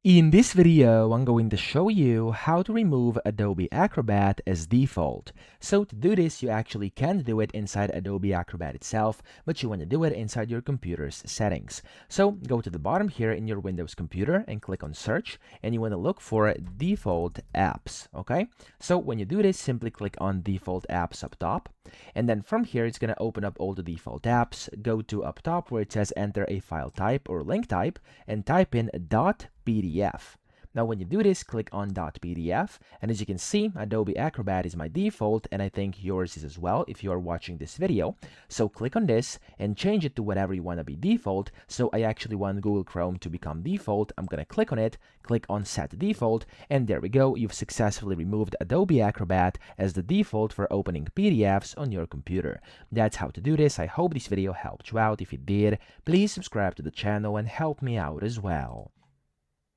In this video, I'm going to show you how to remove Adobe Acrobat as default. So to do this, you actually can't do it inside Adobe Acrobat itself, but you want to do it inside your computer's settings. So go to the bottom here in your Windows computer and click on Search, and you want to look for Default Apps, okay? So when you do this, simply click on Default Apps up top, and then from here, it's going to open up all the default apps. Go to up top where it says enter a file type or link type, and type in .pdf. Now when you do this, click on .pdf, and as you can see, Adobe Acrobat is my default, and I think yours is as well if you are watching this video. So click on this and change it to whatever you want to be default. So I actually want Google Chrome to become default. I'm gonna click on it, click on set default, and there we go. You've successfully removed Adobe Acrobat as the default for opening PDFs on your computer. That's how to do this. I hope this video helped you out. If it did, please subscribe to the channel and help me out as well.